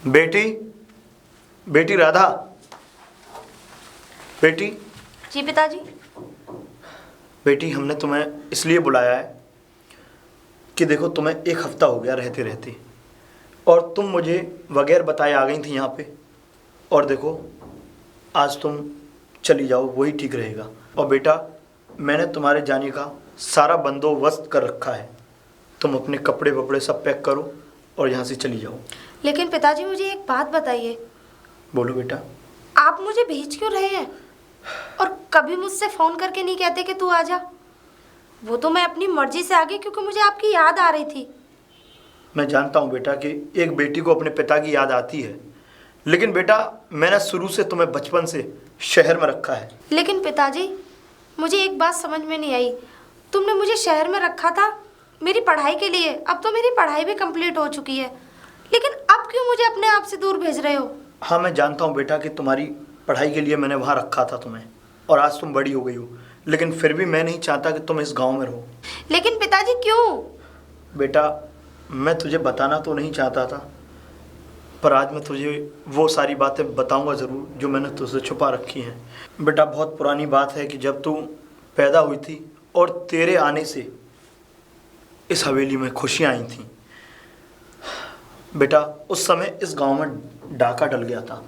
बेटी, बेटी राधा, बेटी। जी पिताजी। बेटी, हमने तुम्हें इसलिए बुलाया है कि देखो, तुम्हें एक हफ्ता हो गया रहते रहते, और तुम मुझे बगैर बताए आ गई थी यहाँ पे। और देखो, आज तुम चली जाओ, वही ठीक रहेगा। और बेटा, मैंने तुम्हारे जाने का सारा बंदोबस्त कर रखा है। तुम अपने कपड़े वपड़े सब पैक करो और यहाँ से चली जाओ। लेकिन पिताजी, मुझे एक बात बताइए। बोलो बेटा। आप मुझे भेज क्यों रहे हैं? और कभी मुझसे फोन करके नहीं कहते कि तू आ जा। वो तो मैं अपनी मर्जी से आ गई क्योंकि मुझे आपकी याद आ रही थी। मैं जानता हूँ बेटा कि एक बेटी को अपने पिता की याद आती है, लेकिन बेटा, मैंने शुरू से तुम्हें बचपन से शहर में रखा है। लेकिन पिताजी, मुझे एक बात समझ में नहीं आई। तुमने मुझे शहर में रखा था मेरी पढ़ाई के लिए। अब तो मेरी पढ़ाई भी कंप्लीट हो चुकी है, लेकिन अब क्यों मुझे अपने आप से दूर भेज रहे हो? हाँ, मैं जानता हूँ बेटा कि तुम्हारी पढ़ाई के लिए मैंने वहाँ रखा था तुम्हें, और आज तुम बड़ी हो गई हो, लेकिन फिर भी मैं नहीं चाहता कि तुम इस गांव में रहो। लेकिन पिताजी, क्यों? बेटा, मैं तुझे बताना तो नहीं चाहता था, पर आज मैं तुझे वो सारी बातें बताऊंगा ज़रूर जो मैंने तुझसे छुपा रखी हैं। बेटा, बहुत पुरानी बात है कि जब तू पैदा हुई थी और तेरे आने से इस हवेली में खुशियाँ आई थीं। बेटा, उस समय इस गांव में डाका डल गया था।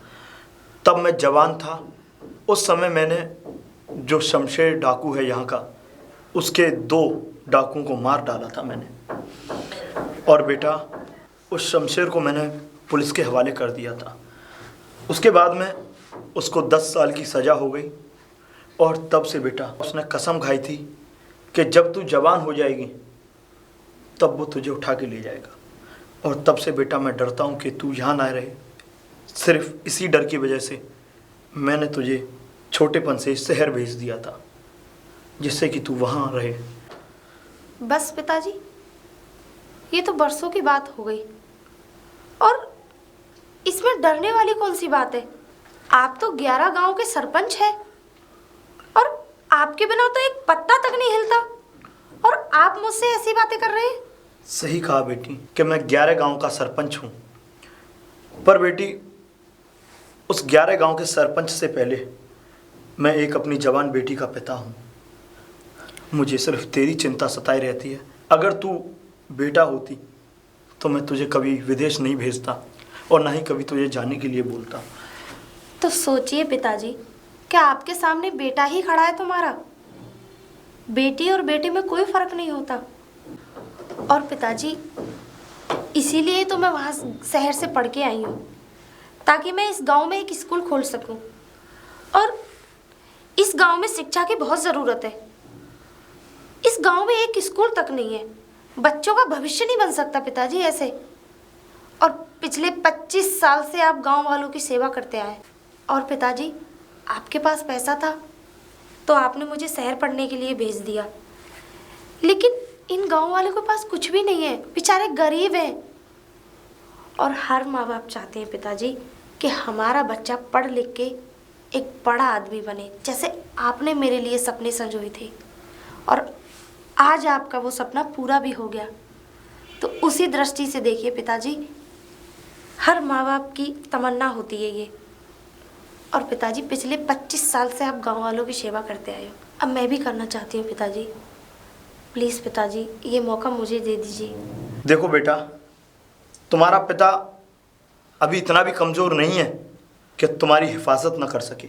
तब मैं जवान था। उस समय मैंने जो शमशेर डाकू है यहाँ का, उसके 2 डाकुओं को मार डाला था मैंने। और बेटा, उस शमशेर को मैंने पुलिस के हवाले कर दिया था। उसके बाद में उसको 10 साल की सज़ा हो गई, और तब से बेटा उसने कसम खाई थी कि जब तू जवान हो जाएगी तब वो तुझे उठा के ले जाएगा। और तब से बेटा मैं डरता हूँ कि तू यहाँ ना रहे। सिर्फ इसी डर की वजह से मैंने तुझे छोटेपन से शहर भेज दिया था, जिससे कि तू वहाँ रहे। बस पिताजी, ये तो बरसों की बात हो गई, और इसमें डरने वाली कौन सी बात है? आप तो 11 गांव के सरपंच हैं, और आपके बिना तो एक पत्ता तक नहीं हिलता, और आप मुझसे ऐसी बातें कर रहे हैं। सही कहा बेटी कि मैं 11 गांव का सरपंच हूँ, पर बेटी, उस 11 गांव के सरपंच से पहले मैं एक अपनी जवान बेटी का पिता हूँ। मुझे सिर्फ तेरी चिंता सताई रहती है। अगर तू बेटा होती तो मैं तुझे कभी विदेश नहीं भेजता, और ना ही कभी तुझे जाने के लिए बोलता। तो सोचिए पिताजी, क्या आपके सामने बेटा ही खड़ा है तुम्हारा? बेटी और बेटे में कोई फर्क नहीं होता। और पिताजी, इसीलिए तो मैं वहाँ शहर से पढ़ के आई हूँ, ताकि मैं इस गांव में एक स्कूल खोल सकूं। और इस गांव में शिक्षा की बहुत ज़रूरत है। इस गांव में एक स्कूल तक नहीं है। बच्चों का भविष्य नहीं बन सकता पिताजी ऐसे। और पिछले 25 साल से आप गांव वालों की सेवा करते आए। और पिताजी, आपके पास पैसा था तो आपने मुझे शहर पढ़ने के लिए भेज दिया, लेकिन इन गांव वालों के पास कुछ भी नहीं है। बेचारे गरीब हैं। और हर माँ बाप चाहते हैं पिताजी कि हमारा बच्चा पढ़ लिख के एक बड़ा आदमी बने, जैसे आपने मेरे लिए सपने संजोए थे। और आज आपका वो सपना पूरा भी हो गया। तो उसी दृष्टि से देखिए पिताजी, हर माँ बाप की तमन्ना होती है ये। और पिताजी, पिछले 25 साल से आप गांव वालों की सेवा करते आए हो, अब मैं भी करना चाहती हूँ पिताजी। प्लीज़ पिताजी, ये मौका मुझे दे दीजिए। देखो बेटा, तुम्हारा पिता अभी इतना भी कमज़ोर नहीं है कि तुम्हारी हिफाजत न कर सके।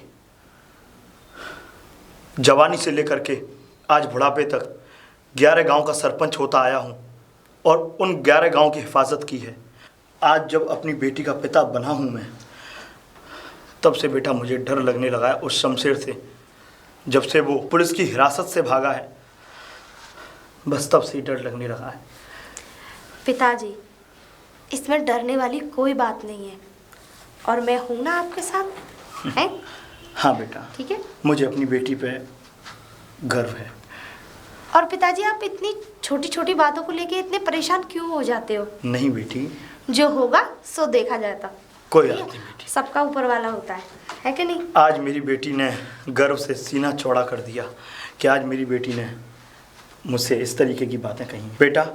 जवानी से लेकर के आज बुढ़ापे तक 11 गांव का सरपंच होता आया हूँ, और उन 11 गांव की हिफाजत की है। आज जब अपनी बेटी का पिता बना हूँ मैं, तब से बेटा मुझे डर लगने लगा है उस शमशेर से। जब से वो पुलिस की हिरासत से भागा है, बस तब से ही डर लगने लगा है। पिताजी, इसमें डरने वाली कोई बात नहीं है, और मैं हूं ना आपके साथ, हैं? हाँ बेटा, ठीक है। मुझे अपनी बेटी पे गर्व है। और पिताजी, आप इतनी छोटी छोटी बातों को लेके इतने परेशान क्यों हो जाते हो? नहीं बेटी, जो होगा सो देखा जाता। कोई बात नहीं बेटी, सबका ऊपर वाला होता है कि नहीं? आज मेरी बेटी ने गर्व से सीना चौड़ा कर दिया कि आज मेरी बेटी ने मुझसे इस तरीके की बातें कही। बेटा,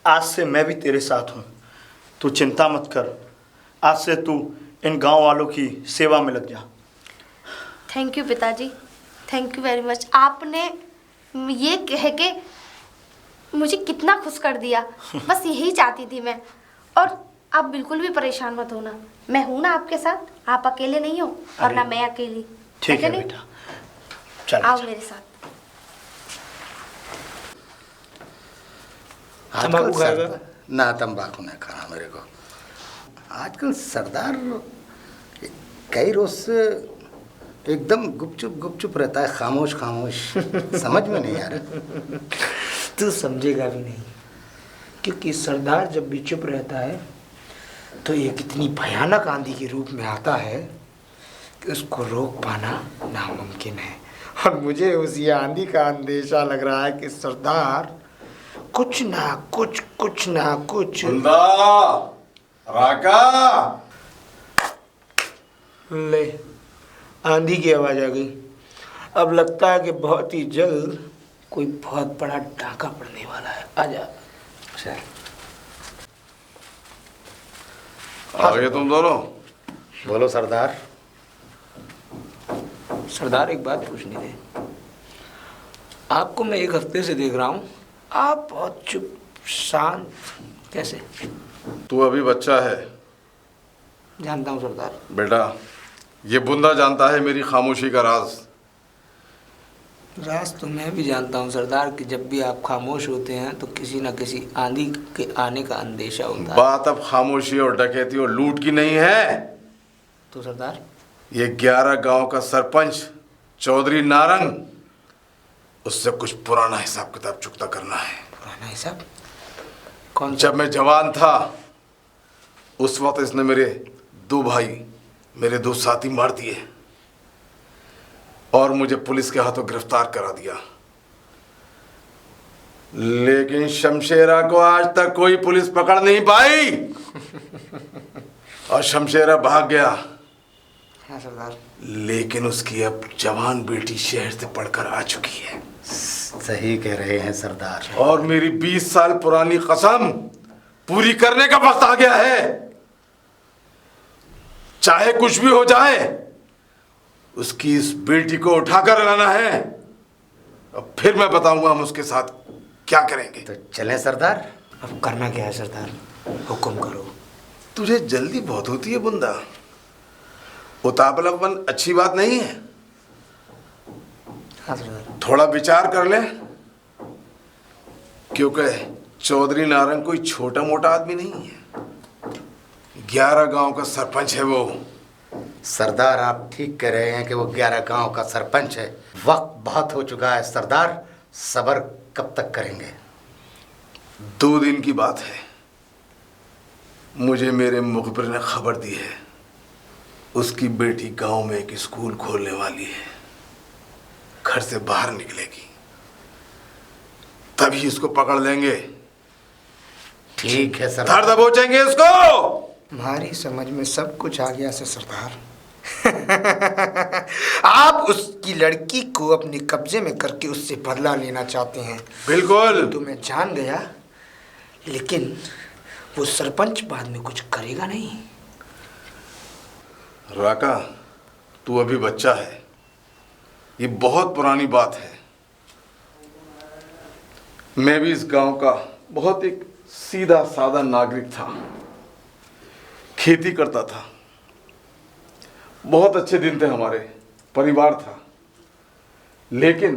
आज से मैं भी तेरे साथ हूँ। तू चिंता मत कर आज से तू इन गांव वालों की सेवा में लग जा। थैंक यू पिताजी, थैंक यू वेरी मच। आपने ये कह के मुझे कितना खुश कर दिया। बस यही चाहती थी मैं। और आप बिल्कुल भी परेशान मत होना, मैं हूं ना आपके साथ, आप अकेले नहीं हो और ना मैं अकेली। ठीक है नहीं? बेटा, चल आओ मेरे साथ। आजकल सरदार ना तंबाकू नहीं खाना मेरे को। आजकल सरदार कई रोज से एकदम गुपचुप रहता है, खामोश खामोश। समझ में नहीं आ रहा। तू समझेगा भी नहीं, क्योंकि सरदार जब भी चुप रहता है तो एक इतनी भयानक आंधी के रूप में आता है कि उसको रोक पाना नामुमकिन है। और मुझे उस ये आंधी का अंदेशा लग रहा है कि सरदार कुछ ना कुछ राका ले, आंधी की आवाज आ गई। अब लगता है कि बहुत ही जल्द कोई बहुत बड़ा डाका पड़ने वाला है। आजा चल। आ गए तुम दोनों? बोलो सरदार। सरदार एक बात पूछनी थी। आपको मैं एक हफ्ते से देख रहा हूँ, आप बहुत चुप शांत, कैसे? तू अभी बच्चा है। जानता हूँ सरदार। बेटा, ये बुंदा जानता है मेरी खामोशी का राज। राज तो मैं भी जानता हूँ सरदार कि जब भी आप खामोश होते हैं तो किसी न किसी आंधी के आने का अंदेशा होता है। बात अब खामोशी और डकैती और लूट की नहीं है। तो सरदार, ये 11 गांव का सरपंच चौधरी नारंग, उससे कुछ पुराना हिसाब किताब चुकता करना है। पुराना हिसाब? कौन सा? जब मैं जवान था उस वक्त इसने मेरे 2 भाई, मेरे 2 साथी मार दिए और मुझे पुलिस के हाथों गिरफ्तार करा दिया। लेकिन शमशेरा को आज तक कोई पुलिस पकड़ नहीं पाई और शमशेरा भाग गया। हाँ सरदार। लेकिन उसकी अब जवान बेटी शहर से पढ़कर आ चुकी है। सही कह रहे हैं सरदार। और मेरी 20 साल पुरानी कसम पूरी करने का वक्त आ गया है। चाहे कुछ भी हो जाए, उसकी इस बेटी को उठाकर लाना है। अब फिर मैं बताऊंगा हम उसके साथ क्या करेंगे। तो चलें सरदार। अब करना क्या है सरदार, हुक्म करो। तुझे जल्दी बहुत होती है बुंदा, उतावलापन अच्छी बात नहीं है। हाँ सरदार। थोड़ा विचार कर ले, क्योंकि चौधरी नारंग कोई छोटा मोटा आदमी नहीं है। 11 गांव का सरपंच है वो। सरदार आप ठीक कह रहे हैं कि वो 11 गांव का सरपंच है। वक्त बहुत हो चुका है सरदार, सब्र कब तक करेंगे? 2 दिन की बात है। मुझे मेरे मुखबिर ने खबर दी है, उसकी बेटी गांव में एक स्कूल खोलने वाली है। घर से बाहर निकलेगी तभी इसको पकड़ लेंगे। ठीक है सरदार। धर दबोचेंगे इसको। हमारी समझ में सब कुछ आ गया से सरदार। आप उसकी लड़की को अपने कब्जे में करके उससे बदला लेना चाहते हैं। बिल्कुल। तो मैं जान गया, लेकिन वो सरपंच बाद में कुछ करेगा नहीं। राका, तू अभी बच्चा है, ये बहुत पुरानी बात है। मैं भी इस गांव का बहुत एक सीधा साधा नागरिक था, खेती करता था, बहुत अच्छे दिन थे, हमारे परिवार था। लेकिन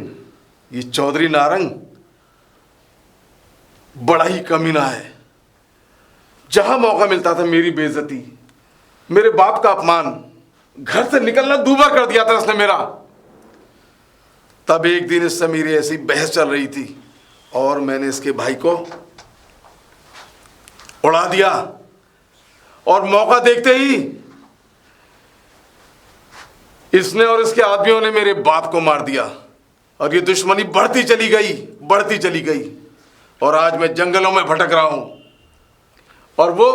ये चौधरी नारंग बड़ा ही कमीना है। जहां मौका मिलता था मेरी बेइज्जती, मेरे बाप का अपमान, घर से निकलना दूभर कर दिया था उसने मेरा। तब एक दिन इससे मेरी ऐसी बहस चल रही थी और मैंने इसके भाई को उड़ा दिया और मौका देखते ही इसने और इसके आदमियों ने मेरे बाप को मार दिया और ये दुश्मनी बढ़ती चली गई और आज मैं जंगलों में भटक रहा हूं और वो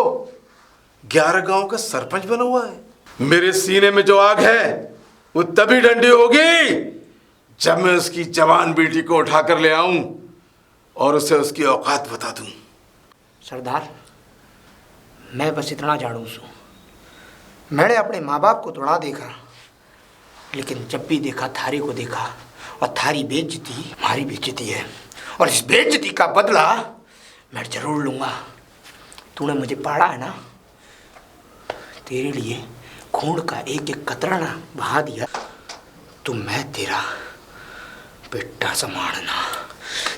11 गांव का सरपंच बना हुआ है। मेरे सीने में जो आग है वो तभी ठंडी होगी जब मैं उसकी जवान बेटी को उठाकर ले आऊं और उसे उसकी औकात बता दूं। सरदार, मैं बस इतना जानू छूं मैंने अपने माँ बाप को थोड़ा देखा, लेकिन जब भी देखा थारी को देखा, और थारी बेइज्जती हमारी बेइज्जती है, और इस बेइज्जती का बदला मैं जरूर लूंगा। तूने मुझे पाड़ा है ना, तेरे लिए खून का एक एक कतरा ना बहा दिया, तो मैं तेरा बेटा संभालना।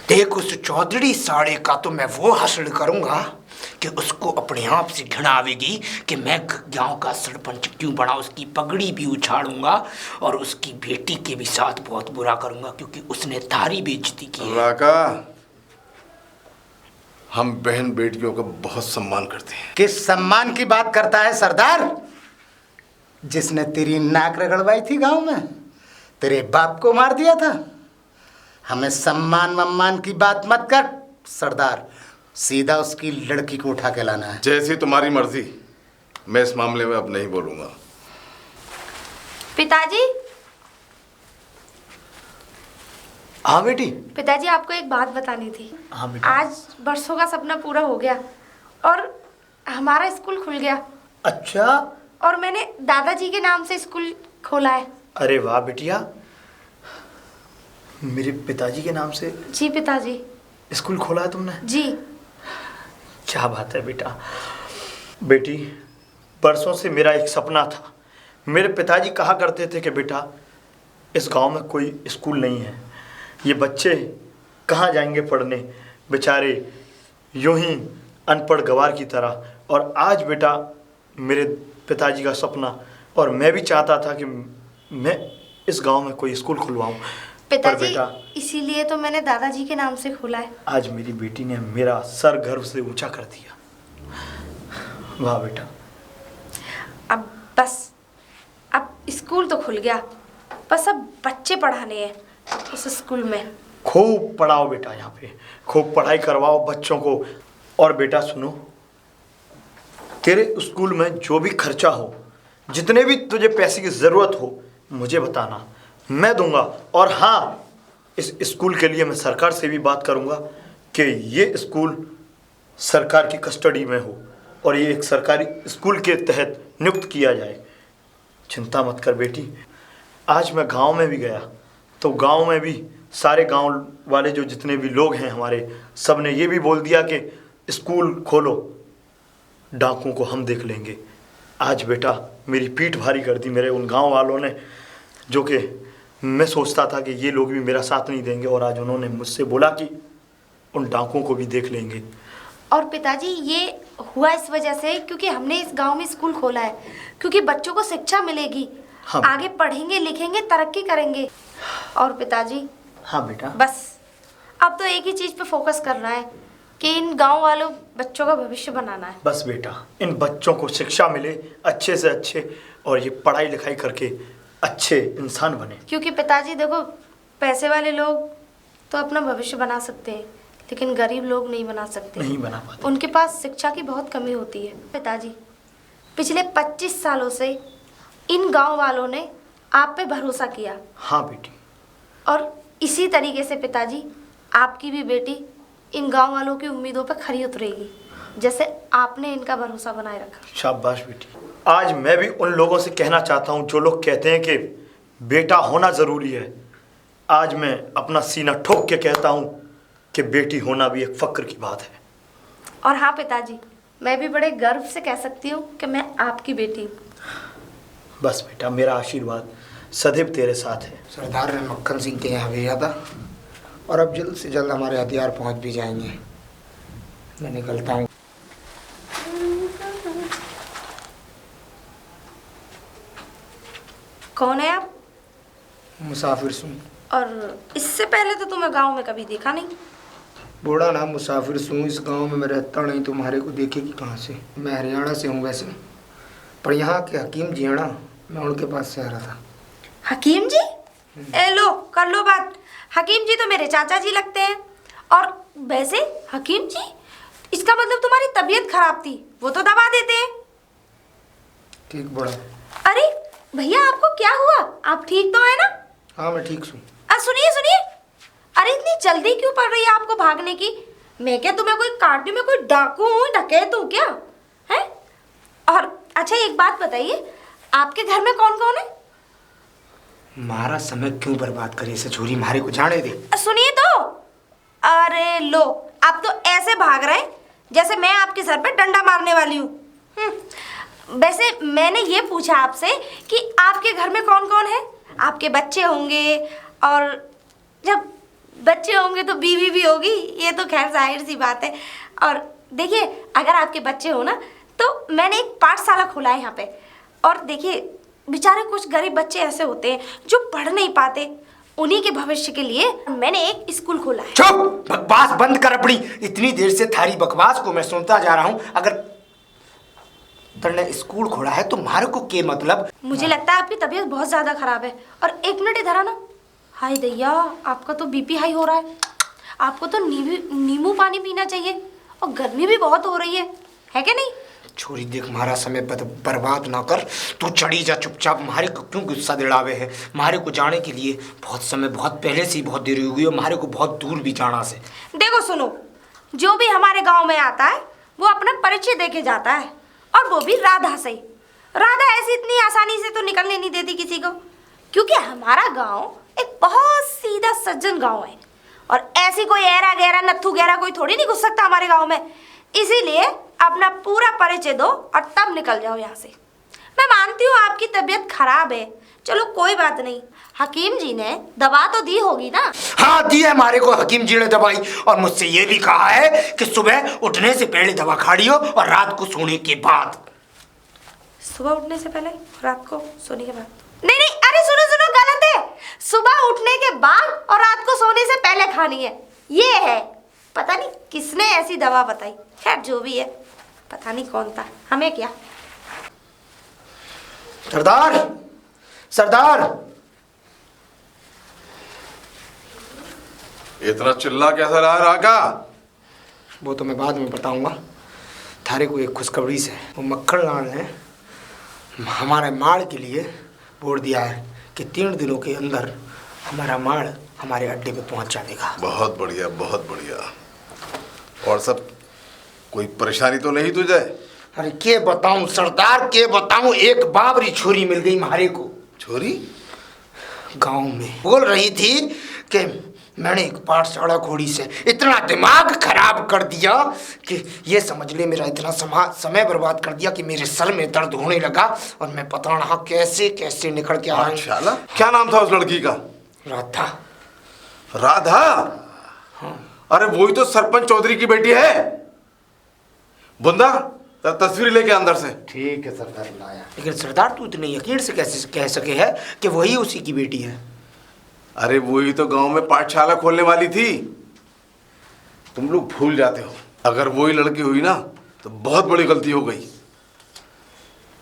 देख उस चौधरी साड़े का तो मैं वो हासिल करूंगा कि उसको अपने आप से घृणा आवेगी कि मैं गांव का सरपंच क्यों बना। उसकी पगड़ी भी उछाड़ूंगा और उसकी बेटी के भी साथ बहुत बुरा करूंगा, क्योंकि उसने थारी बेइज्जती की है। राका, हम बहन बेटियों का बहुत सम्मान करते हैं। किस सम्मान की बात करता है सरदार? जिसने तेरी नाक रगड़वाई थी गांव में, तेरे बाप को मार दिया था। हमें सम्मान वम्मान की बात मत कर सरदार, सीधा उसकी लड़की को उठा के लाना है। जैसी तुम्हारी मर्जी, मैं इस मामले में अब नहीं बोलूंगा। पिताजी, हाँ बेटी। पिताजी आपको एक बात बतानी थी। हाँ बेटा। आज बरसों का सपना पूरा हो गया और हमारा स्कूल खुल गया, अच्छा, और मैंने दादाजी के नाम से स्कूल खोला है। अरे वाह बेटिया, मेरे पिताजी के नाम से जी पिताजी। स्कूल खोला है तुमने? जी। क्या बात है बेटा। बेटी, बरसों से मेरा एक सपना था। मेरे पिताजी कहा करते थे कि बेटा, इस गांव में कोई स्कूल नहीं है, ये बच्चे कहाँ जाएंगे पढ़ने, बेचारे यूं ही अनपढ़ गवार की तरह। और आज बेटा मेरे पिताजी का सपना, और मैं भी चाहता था कि मैं इस गांव में कोई स्कूल खुलवाऊं। पिताजी, इसीलिए तो मैंने दादाजी के नाम से खोला है। आज मेरी बेटी ने मेरा सर गर्व से ऊंचा कर दिया। वाह बेटा। अब बस, अब स्कूल तो खुल गया, बस अब बच्चे पढ़ाने हैं उस स्कूल में। खूब पढ़ाओ बेटा, यहाँ पे खूब पढ़ाई करवाओ बच्चों को। और बेटा सुनो, तेरे स्कूल में जो भी खर्चा हो, जितने भी तुझे पैसे की ज़रूरत हो, मुझे बताना, मैं दूंगा। और हाँ, इस स्कूल के लिए मैं सरकार से भी बात करूंगा कि ये स्कूल सरकार की कस्टडी में हो और ये एक सरकारी स्कूल के तहत नियुक्त किया जाए। चिंता मत कर बेटी। आज मैं गांव में भी गया तो गांव में भी सारे गांव वाले जो जितने भी लोग हैं हमारे, सब ने ये भी बोल दिया कि स्कूल खोलो, डाकुओं को हम देख लेंगे। आज बेटा मेरी पीठ भारी कर दी मेरे उन गांव वालों ने, जो कि मैं सोचता था कि ये लोग भी मेरा साथ नहीं देंगे, और आज उन्होंने मुझसे बोला कि उन डाकुओं को भी देख लेंगे। और पिताजी, ये हुआ इस वजह से क्योंकि हमने इस गांव में स्कूल खोला है, क्योंकि बच्चों को शिक्षा मिलेगी। हाँ। आगे पढ़ेंगे लिखेंगे, तरक्की करेंगे। और पिताजी, हाँ बेटा। बस अब तो एक ही चीज पे फोकस करना है कि इन गांव वालों बच्चों का भविष्य बनाना है। बस बेटा, इन बच्चों को शिक्षा मिले अच्छे से अच्छे, और ये पढ़ाई लिखाई करके अच्छे इंसान बने। क्योंकि पिताजी देखो, पैसे वाले लोग तो अपना भविष्य बना सकते हैं, लेकिन गरीब लोग नहीं बना सकते, नहीं बना पाते। उनके पास शिक्षा की बहुत कमी होती है। पिताजी, पिछले 25 सालों से इन गांव वालों ने आप पे भरोसा किया। हाँ बेटी। और इसी तरीके से पिताजी, आपकी भी बेटी इन गांव वालों की उम्मीदों पर खरी उतरेगी, जैसे आपने इनका भरोसा बनाए रखा। शाबाश बेटी। आज मैं भी उन लोगों से कहना चाहता हूँ जो लोग कहते हैं कि बेटा होना ज़रूरी है। आज मैं अपना सीना ठोक के कहता हूँ कि बेटी होना भी एक फ़क्र की बात है। और हाँ पिताजी, मैं भी बड़े गर्व से कह सकती हूँ कि मैं आपकी बेटी हूँ। बस बेटा, मेरा आशीर्वाद सदैव तेरे साथ है। सरदार ने मक्खन सिंह के यहाँ भेजा था, और अब जल्द से जल्द हमारे हथियार पहुँच भी जाएंगे। मैं निकलता हूँ। कौन है आप? मुसाफिर सूं। और इससे पहले तो तुम्हें गांव में कभी देखा नहीं। बूढ़ा ना मुसाफिर सूं, इस गांव में मैं रहता नहीं, तुम्हारे को देखेगी कहाँ से। मैं हरियाणा से हूँ वैसे, पर यहाँ के हकीम जी है ना, मैं उनके पास से आ रहा था। हकीम जी? ए लो, कर लो बात। हकीम जी तो मेरे चाचा जी लगते हैं। और वैसे हकीम जी, इसका मतलब तुम्हारी तबीयत खराब थी, वो तो दवा देते हैं। ठीक बड़ा। अरे भैया, आपको क्या हुआ? आप ठीक तो है ना? हाँ मैं ठीक हूँ। सुनिए सुनिए, अरे इतनी जल्दी क्यों पड़ रही है आपको भागने की? मैं क्या तुम्हें कोई काटने में कोई डाकू हूँ, डकैत हूँ क्या है? और अच्छा एक बात बताइए, आपके घर में कौन कौन है? मारा समय क्यों बर्बाद करे से छोरी, मारे को जाने दे। सुनिए तो। अरे लो, आप तो ऐसे भाग रहे हैं जैसे मैं आपके सर पे डंडा मारने वाली हूँ। वैसे मैंने ये पूछा आपसे कि आपके घर में कौन कौन है? आपके बच्चे होंगे, और जब बच्चे होंगे तो बीवी भी होगी, ये तो खैर जाहिर सी बात है। और देखिए, अगर आपके बच्चे हो ना तो मैंने एक पाठशाला खोला है यहाँ पे। और देखिए, बेचारे कुछ गरीब बच्चे ऐसे होते हैं जो पढ़ नहीं पाते, उन्हीं के भविष्य के लिए मैंने एक स्कूल खोला है। चुप, बकवास बंद कर अपनी। इतनी देर से थारी बकवास को मैं सुनता जा रहा हूँ। अगर तुमने स्कूल खोला है तो मारे को के मतलब? मुझे लगता है आपकी तबीयत बहुत ज्यादा खराब है। और एक मिनट इधर आना। हाय दैया, आपका तो बीपी हाई हो रहा है। आपको तो नींबू पानी पीना चाहिए, और गर्मी भी बहुत हो रही है कि नहीं? छोरी देख, मारा समय बर्बाद ना कर। तू चढ़ी जा चुपचाप। मारे को क्यों गुस्सा दिलावे है? मारे को जाने के लिए बहुत समय, बहुत पहले से ही बहुत देरी हो गई, और मारे को बहुत दूर भी जाना से। देखो सुनो, जो भी हमारे गांव में आता है वो अपना परिचय देके जाता है, और वो भी राधा से। राधा ऐसी इतनी आसानी से तो निकलने नहीं देती किसी को, क्योंकि हमारा गांव एक बहुत सीधा सज्जन गांव है, और ऐसी कोई ऐरा गहरा नत्थू गहरा कोई थोड़ी नहीं घुस सकता हमारे गांव में। इसीलिए अपना पूरा परिचय दो और तब निकल जाओ यहाँ से। मैं मानती हूँ आपकी तबीयत खराब है, चलो कोई बात नहीं। हकीम जी ने दवा तो दी होगी ना? हाँ दी है, हमारे को हकीम जी ने दवाई, और मुझसे ये भी कहा है कि सुबह उठने से पहले दवा खा लियो, और रात को सोने के बाद। सुबह उठने से पहले, रात को सोने के बाद? नहीं नहीं, अरे सुनो सुनो, गलत है। सुबह उठने के बाद और रात को सोने से पहले खानी है, ये है। पता नहीं किसने ऐसी दवा बताई, खैर जो भी है, पता नहीं कौन था, हमें क्या। सरदार, सरदार, इतना चिल्ला कैसा रहा राका? वो तो मैं बाद में बताऊंगा। थारे को एक खुशखबरी से, वो मक्खन लाल ने हमारे माड़ के लिए बोल दिया है कि 3 दिनों के अंदर हमारा माड़ हमारे अड्डे पे पहुंच जाएगा। बहुत बढ़िया, बहुत बढ़िया। और सब कोई परेशानी तो नहीं तुझे? अरे के बताऊं सरदार, के बताऊं, एक बाबरी छोरी मिल गई हमारे को। छोरी? गांव में बोल रही थी कि मैंने एक पाठशाला खोली से इतना दिमाग खराब कर दिया कि ये समझ ले, मेरा इतना समय बर्बाद कर दिया कि मेरे सर में दर्द होने लगा, और मैं पता ना कैसे कैसे निकल के आया। पाठशाला? क्या नाम था उस लड़की का? राधा। राधा? हाँ। अरे वही तो सरपंच चौधरी की बेटी है। बुंदा, तस्वीर लेके अंदर से। ठीक है सरदार, लाया। लेकिन सरदार तू इतने यकीन से कैसे कह सके है कि वही उसी की बेटी है? अरे वही तो गांव में पाठशाला खोलने वाली थी। तुम लोग भूल जाते हो। अगर वही लड़की हुई ना तो बहुत बड़ी गलती हो गई।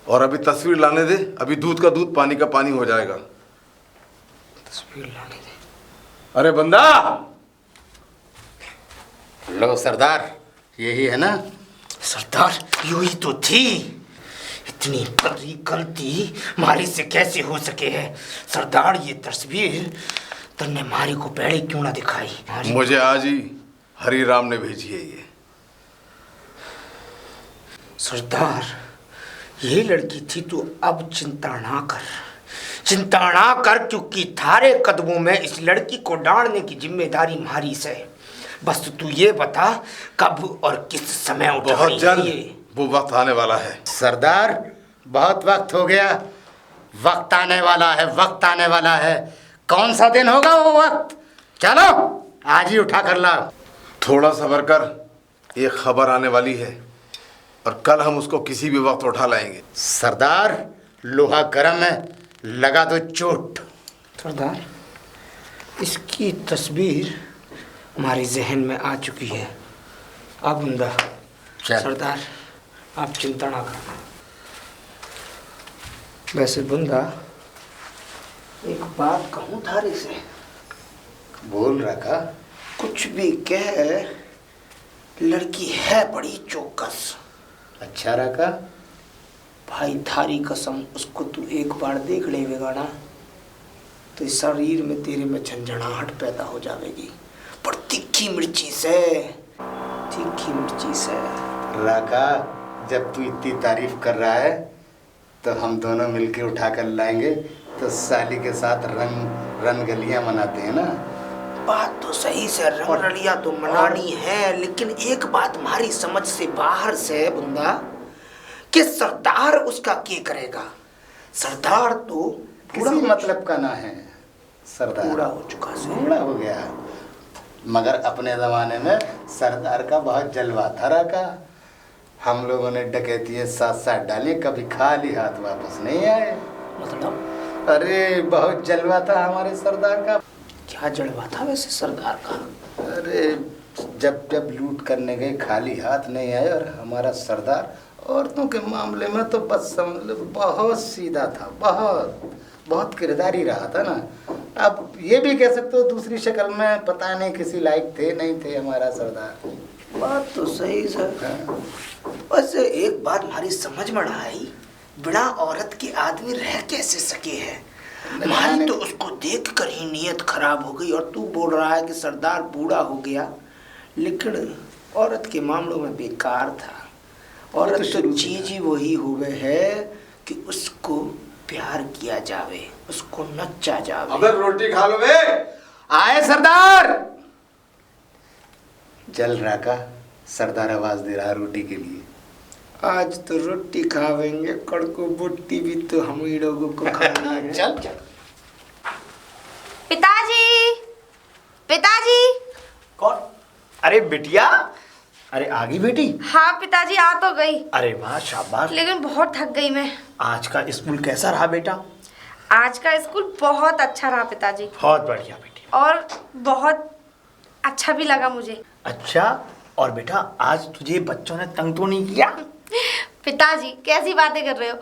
और अभी तस्वीर लाने दे, अभी दूध का दूध पानी का पानी हो जाएगा। तस्वीर लाने दे। अरे बंदा, लो सरदार, यही है ना? सरदार यू ही तो थी। इतनी बड़ी गलती मारी से कैसे हो सके है? सरदार ये तस्वीर तुमने मारी को पहले क्यों ना दिखाई? मुझे आज ही हरी राम ने भेजी है ये। सरदार ये लड़की थी, तो अब चिंता ना कर, चिंता ना कर, क्योंकि थारे कदमों में इस लड़की को डालने की जिम्मेदारी हमारी से। बस तू ये बता कब और किस समय उठा बहुत रही जल्द है? वो वक्त आने वाला है। सरदार बहुत वक्त हो गया, वक्त आने वाला है, वक्त आने वाला है। कौन सा दिन होगा वो वक्त? चलो आज ही उठा कर लाओ। थोड़ा सब्र कर, एक खबर आने वाली है और कल हम उसको किसी भी वक्त उठा लाएंगे। सरदार लोहा गर्म है, लगा दो चोट। सरदार इसकी तस्वीर हमारे जहन में आ चुकी है। अब बुंदा, चल। सरदार आप चिंता ना करना। वैसे बुंदा एक बात कहूँ थारे से? बोल रखा। कुछ भी कह, लड़की है बड़ी चौकस। अच्छा रखा। भाई थारी कसम, उसको तू एक बार देख लेगा ना तो इस शरीर में तेरे में झंझनाहट पैदा हो जाएगी। पर तीखी मिर्ची से, तीखी मिर्ची से। रखा, जब तू इतनी तारीफ कर रहा है तो हम दोनों मिलके उठा कर लाएंगे, तो साली के साथ रंग गलियां मनाते हैं ना। बात तो सही से रंगरलिया तो मनानी है, लेकिन एक बात हमारी समझ से बाहर से है बुंदा, कि सरदार उसका क्या करेगा। सरदार तो किसी मतलब का ना है, सरदार बूढ़ा हो चुका से। बूढ़ा हो गया, मगर अपने जमाने में सरदार का बहुत जलवा था रखा। हम लोगों ने डकैती साथ साथ डाली, कभी खाली हाथ वापस नहीं आए। मतलब अरे बहुत जलवा था हमारे सरदार का। क्या जलवा था वैसे सरदार का? अरे जब जब लूट करने गए खाली हाथ नहीं आए। और हमारा सरदार औरतों के मामले में तो बस समझ लो बहुत सीधा था, बहुत किरदारी रहा था ना। अब ये भी कह सकते हो दूसरी शक्ल में पता नहीं किसी लायक थे नहीं थे हमारा सरदार। बात तो सही सर। हाँ। वैसे एक बात हमारी समझ में ना आई, बिना औरत के आदमी रह कैसे सके हैं? हमारी तो उसको देख कर ही नीयत खराब हो गई, और तू बोल रहा है कि सरदार बूढ़ा हो गया, लेकिन औरत के मामलों में बेकार था। औरत तो चीज ही वही हुए है कि उसको प्यार किया जावे, उसको नचा जावे। अबे रोटी खा लो बे। आए सरदार। जल रहा का सरदार आवाज दे रहा रोटी के लिए। आज तो रोटी खावेंगे, कड़को बुट्टी भी तो हम ही लोगों को खानी है। चल चल। पिताजी, पिताजी। कौन? अरे बिटिया, अरे आ गई बेटी? हाँ पिताजी, आ तो गई, अरे वाह शाबाश। लेकिन बहुत थक गई मैं। आज का स्कूल कैसा रहा बेटा? आज का स्कूल बहुत अच्छा रहा पिताजी, बहुत बढ़िया बेटी। और बहुत अच्छा भी लगा मुझे। अच्छा, और बेटा आज तुझे बच्चों ने तंग तो नहीं किया? पिताजी कैसी बातें कर रहे हो?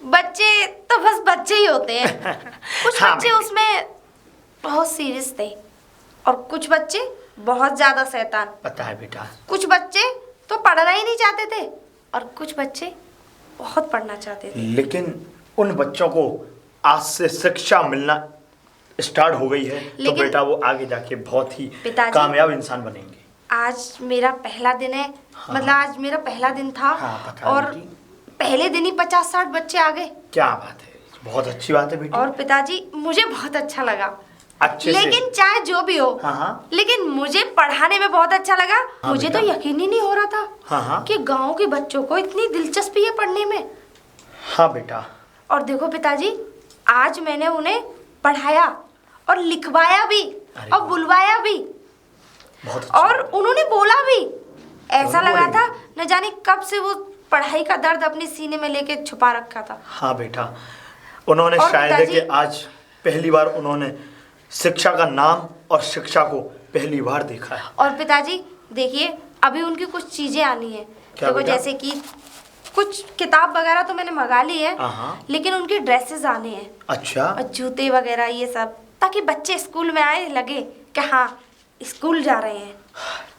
बच्चे तो बस बच्चे ही होते हैं। कुछ हाँ बच्चे उसमें बहुत सीरियस थे, और कुछ बच्चे बहुत ज्यादा शैतान। पता है बेटा। कुछ बच्चे तो पढ़ना ही नहीं चाहते थे, और कुछ बच्चे बहुत पढ़ना चाहते थे। लेकिन उन बच्चों को आज से शिक्षा मिलना स्टार्ट हो गई है, तो लेकिन बेटा वो आगे जाके बहुत ही पिताजी, कामयाब इंसान बनेंगे। आज मेरा पहला दिन है। हाँ। मतलब आज मेरा पहला दिन था। हाँ, पता है और बेटी। पहले दिन ही 50-60 बच्चे आ गए। क्या बात है, बहुत अच्छी बात है बेटी। और पिताजी मुझे बहुत अच्छा लगा। अच्छे से। लेकिन चाहे जो भी हो, हाँ। लेकिन मुझे पढ़ाने में बहुत अच्छा लगा। हाँ मुझे तो बेटा। यकीन ही नहीं हो रहा था हाँ। कि गांव के बच्चों को इतनी दिलचस्पी है पढ़ने में। हाँ बेटा। और देखो पिताजी, आज मैंने उन्हें पढ़ाया और लिखवाया भी अरे और वाह। बुलवाया भी, बहुत अच्छा। और उन्होंने बोला भी। ऐसा दोनों लगा बोलेंगे। था न जाने कब से वो पढ़ाई का दर्द अपने सीने में लेके छुपा रखा था। हाँ बेटा, उन्होंने और शायद है कि पिताजी- आज पहली बार उन्होंने शिक्षा का नाम और शिक्षा को पहली बार देखा है। और पिताजी देखिए, अभी उनकी कुछ चीजें आनी है। क्या देखो बेटा? जैसे कि कुछ किताब वगैरह तो मैंने मंगा ली है, हाँ। लेकिन उनकी ड्रेसेस आने हैं, अच्छा। और जूते वगैरह ये सब, ताकि बच्चे स्कूल में आए लगे कि हाँ स्कूल जा रहे हैं।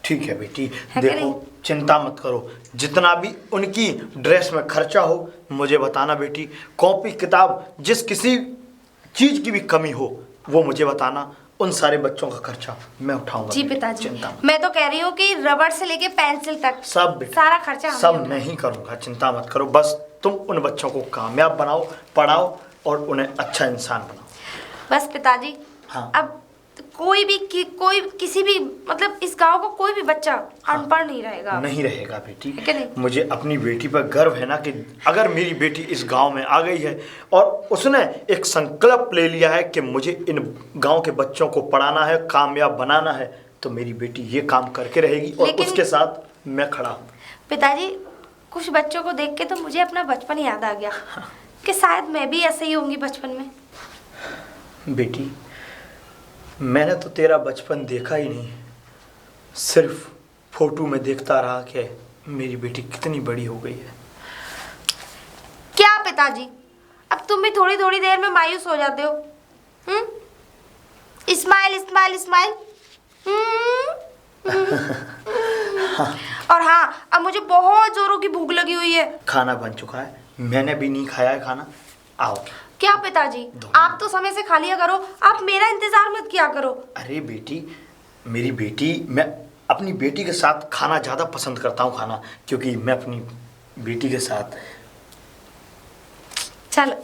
ठीक है बेटी, है कि देखो नहीं? चिंता मत करो, जितना भी उनकी ड्रेस में खर्चा हो मुझे बताना बेटी। कॉपी किताब जिस किसी चीज की भी कमी हो वो मुझे बताना। उन सारे बच्चों का खर्चा मैं उठाऊंगा। जी बेटी, पिताजी, चिंता मत। मैं तो कह रही हूँ कि रबड़ से लेके पेंसिल तक सब बेटी, सारा खर्चा हम सब ही मैं ही करूंगा, चिंता मत करो। बस तुम उन बच्चों को कामयाब बनाओ, पढ़ाओ और उन्हें अच्छा इंसान बनाओ। बस पिताजी। हाँ। अब कोई भी कोई किसी भी मतलब इस गांव का कोई भी बच्चा अनपढ़ नहीं रहेगा। नहीं रहेगा बेटी। है कि नहीं? मुझे अपनी बेटी पर गर्व है ना कि अगर मेरी बेटी इस गांव में आ गई है और उसने एक संकल्प ले लिया है कि मुझे इन गांव के बच्चों को पढ़ाना है, कामयाब बनाना है, तो मेरी बेटी ये काम करके रहेगी और लेकिन- उसके साथ मैं खड़ा हूँ। पिताजी, कुछ बच्चों को देख के तो मुझे अपना बचपन याद आ गया कि शायद मैं भी ऐसे ही होंगी बचपन में। बेटी, मैंने तो तेरा बचपन देखा ही नहीं, सिर्फ फोटो में देखता रहा कि मेरी बेटी कितनी बड़ी हो गई है। क्या पिताजी, अब तुम भी थोड़ी थोड़ी देर में मायूस हो जाते हो। Smile smile smile. और हाँ, अब मुझे बहुत जोरों की भूख लगी हुई है। खाना बन चुका है, मैंने भी नहीं खाया है खाना। आओ। क्या पिताजी, आप तो समय से खा लिया करो, आप मेरा इंतजार मत किया करो। अरे बेटी, मेरी बेटी, मैं अपनी बेटी के साथ खाना ज़्यादा पसंद करता हूँ खाना, क्योंकि मैं अपनी बेटी के साथ चलो